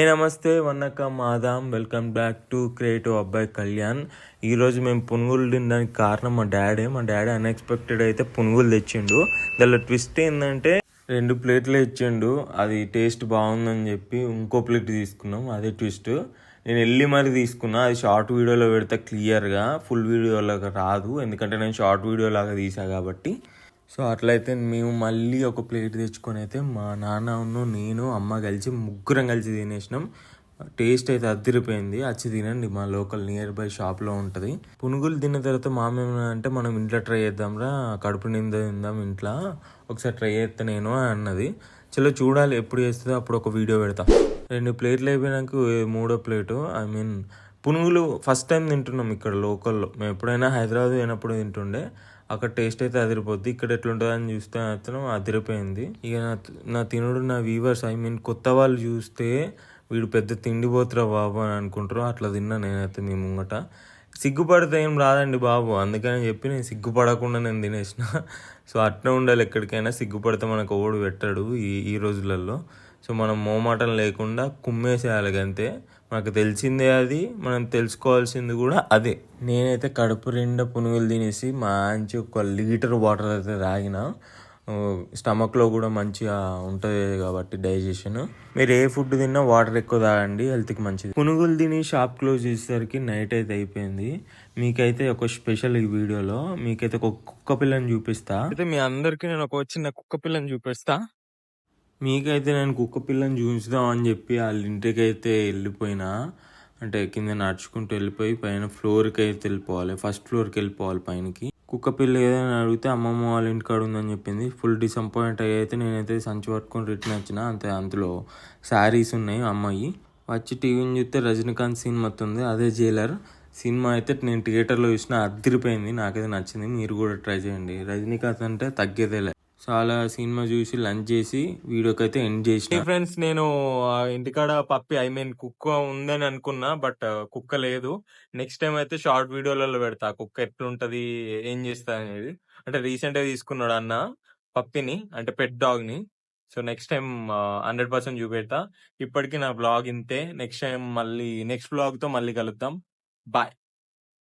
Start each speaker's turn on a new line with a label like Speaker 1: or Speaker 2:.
Speaker 1: నమస్తే వన్నకం ఆదాం వెల్కమ్ బ్యాక్ టు క్రియేటివ్ అబ్బాయి కళ్యాణ్. ఈరోజు మేము పునుగులు తినడానికి కారణం మా డాడీ అన్ఎక్స్పెక్టెడ్ అయితే పునుగులు తెచ్చిండు. దానిలో ట్విస్ట్ ఏంటంటే 2 ప్లేట్లు ఇచ్చిండు. అది టేస్ట్ బాగుందని చెప్పి ఇంకో ప్లేట్ తీసుకున్నాం. అదే ట్విస్ట్. నేను వెళ్ళి మరి తీసుకున్నా. అది షార్ట్ వీడియోలో పెడితే క్లియర్గా, ఫుల్ వీడియోలాగా రాదు, ఎందుకంటే నేను షార్ట్ వీడియో లాగా తీసా కాబట్టి. సో అట్లయితే మేము మళ్ళీ ఒక ప్లేట్ తెచ్చుకొని అయితే మా నాన్న నేను అమ్మ కలిసి ముగ్గురం కలిసి తినేసినాం. టేస్ట్ అయితే అదిరిపోయింది. వచ్చి తినండి, మా లోకల్ నియర్ బై షాప్లో ఉంటుంది. పునుగులు తిన్న తర్వాత అంటే మనం ఇంట్లో ట్రై చేద్దాంరా, కడుపు నిండా తిందాం ఇంట్లో, ఒకసారి ట్రై చేస్తా నేను అన్నది. చలో చూడాలి, ఎప్పుడు చేస్తుందో అప్పుడు ఒక వీడియో పెడతా. 2 ప్లేట్లు అయిపోయినాక 3వ ప్లేటు పునుగులు ఫస్ట్ టైం తింటున్నాం ఇక్కడ లోకల్లో. మేము ఎప్పుడైనా హైదరాబాద్ పోయినప్పుడు తింటుండే. అక్కడ టేస్ట్ అయితే అదిరిపోద్ది, ఇక్కడ ఎట్లుంటుంది అని చూస్తే మాత్రం అదిరిపోయింది. ఇక నా తినుడు నా వ్యూవర్స్ కొత్త వాళ్ళు చూస్తే వీడు పెద్ద తిండిపోతురా బాబు అని అనుకుంటారు. అట్లా తిన్నా నేనైతే మీ ముంగట. సిగ్గుపడితే ఏం రాదండి బాబు, అందుకని చెప్పి నేను సిగ్గుపడకుండా నేను తినేసిన. సో అట్లా ఉండాలి, ఎక్కడికైనా సిగ్గుపడితే మనకు ఓడు పెట్టాడు ఈ రోజులలో. సో మనం మోమాటం లేకుండా కుమ్మేసేయాలి అంతే. మనకు తెలిసిందే అది, మనం తెలుసుకోవాల్సింది కూడా అదే. నేనైతే కడుపు నిండా పునుగులు తినేసి మంచి 1 లీటర్ వాటర్ అయితే తాగిన. స్టమక్లో కూడా మంచిగా ఉంటుంది కాబట్టి డైజెషన్. మీరు ఏ ఫుడ్ తిన్నా వాటర్ ఎక్కువ తాగండి, హెల్త్కి మంచిది. పునుగులు తిని షాప్ క్లోజ్ చేసేసరికి నైట్ అయితే అయిపోయింది. మీకైతే ఒక స్పెషల్ ఈ వీడియోలో మీకైతే ఒక కుక్క పిల్లని చూపిస్తా. అయితే మీ అందరికీ నేను ఒక చిన్న కుక్క పిల్లని చూపిస్తా. మీకైతే నేను కుక్క పిల్లని చూపిద్దాం అని చెప్పి వాళ్ళ ఇంటికి అయితే వెళ్ళిపోయినా. అంటే కింద నడుచుకుంటూ వెళ్ళిపోయి పైన ఫ్లోర్కి అయితే వెళ్ళిపోవాలి, ఫస్ట్ ఫ్లోర్కి వెళ్ళిపోవాలి పైనకి. కుక్క పిల్ల ఏదైనా అడిగితే అమ్మమ్మ వాళ్ళ ఇంటికాడ ఉందని చెప్పింది. ఫుల్ డిసప్పాయింట్ అయితే నేనైతే సంచి పట్టుకొని రిటర్న్ వచ్చిన. అంతే, అందులో శారీస్ ఉన్నాయి. అమ్మాయి వచ్చి టీవీని చూస్తే రజనీకాంత్ సినిమా వస్తుంది, అదే జైలర్ సినిమా అయితే నేను థియేటర్లో చూసిన, అదిరిపోయింది, నాకైతే నచ్చింది. మీరు కూడా ట్రై చేయండి. రజనీకాంత్ అంటే తగ్గేదేలే. చాలా సినిమా చూసి లంచ్ చేసి వీడియోకి అయితే ఎండ్ చేసి ఫ్రెండ్స్, నేను ఇంటికాడ పప్పి కుక్క ఉందని అనుకున్నా, బట్ కుక్క లేదు. నెక్స్ట్ టైం అయితే షార్ట్ వీడియోలలో పెడతా కుక్క ఎట్లుంటది, ఏం చేస్తా అనేది. అంటే రీసెంట్ గా తీసుకున్నాడు అన్న పప్పిని, అంటే పెట్ డాగ్ ని. సో నెక్స్ట్ టైం 100% చూపెడతా. ఇప్పటికీ నా బ్లాగ్ ఇంతే. నెక్స్ట్ టైం మళ్ళీ నెక్స్ట్ బ్లాగ్ తో మళ్ళీ కలుద్దాం. బాయ్.